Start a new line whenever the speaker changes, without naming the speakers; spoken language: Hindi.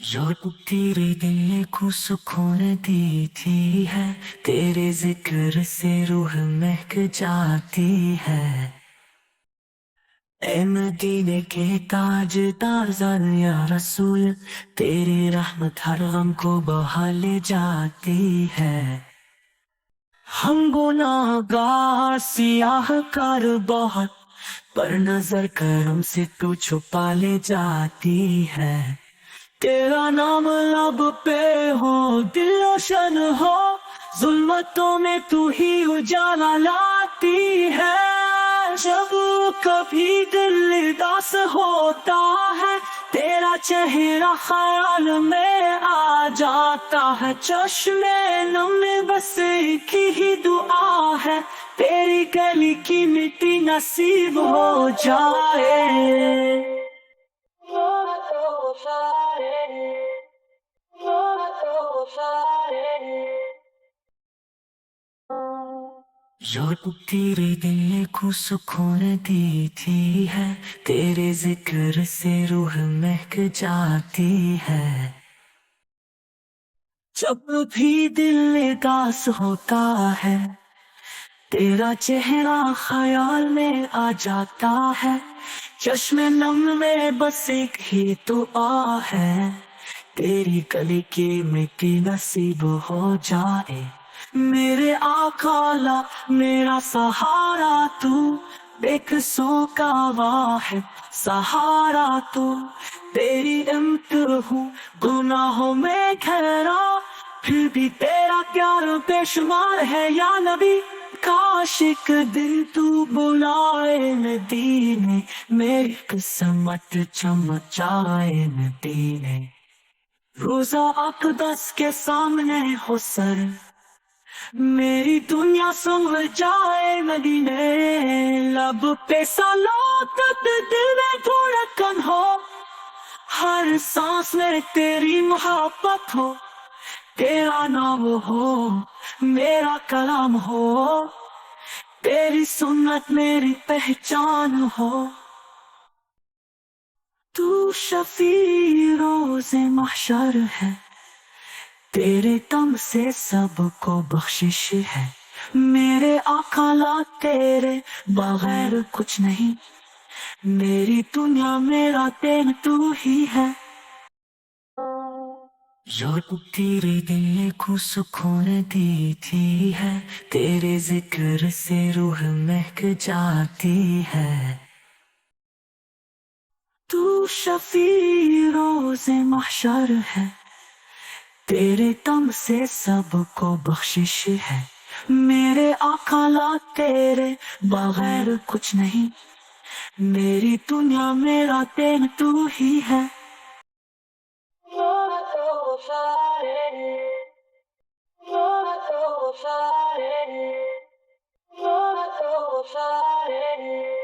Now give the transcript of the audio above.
जो तेरे दिल ने को सुकून दी थी है, तेरे जिक्र से रूह महक जाती है। ए मदीने के ताजदार या रसूल, तेरी रहमत हर गम को बहा ले जाती है। हम गुनाहगार सियाह कार बहुत, पर नजर करम से तू छुपा ले जाती है। तेरा नाम लब पे हो, दिल रोशन हो, जुल्मतों में तू ही उजाला लाती है। जब कभी दिल उदास होता है, तेरा चेहरा ख्याल में आ जाता है। चश्मे नम में बस एक ही दुआ है, तेरी गली की मिट्टी नसीब हो जाए। जो तेरे दिल ने को सुकून दी थी है, तेरे जिक्र से रूह महक जाती है। जब भी दिल उदास होता है, तेरा चेहरा ख्याल में आ जाता है। चश्मे नम में बस एक ही दुआ है, तेरी गली की मिट्टी नसीब हो जाए। मेरे आकाला मेरा सहारा तू, बेकसों का वाहिद सहारा तू। तेरी इम्त हूँ गुनाहों में घिरा, फिर भी तेरा प्यार बेशुमार है या नबी। काश एक दिन तू बुलाए मदीने, मेरी किस्मत चमक जाए मदीने। रोजा अक़दस के सामने हो सर, मेरी दुनिया संभल जाए मदीने। लब पे सालों तक दिल में धड़कन हो, हर सांस में तेरी मोहब्बत हो। तेरा नाम हो मेरा कलाम हो, तेरी सुन्नत मेरी पहचान हो। तू शफी रोज़े महशर है, तेरे दम से सबको बख्शिश है। मेरे आकाला तेरे बगैर कुछ नहीं, मेरी दुनिया मेरा तेन तू ही है। जो तेरे दिल ने को सुकून दी थी है, तेरे जिक्र से रूह महक जाती है। तू शफी रोज़े महशर है, तेरे दम से सबको बख्शिश है। मेरे आकाला तेरे बगैर कुछ नहीं, मेरी दुनिया मेरा तेन तू ही है। You're so fine.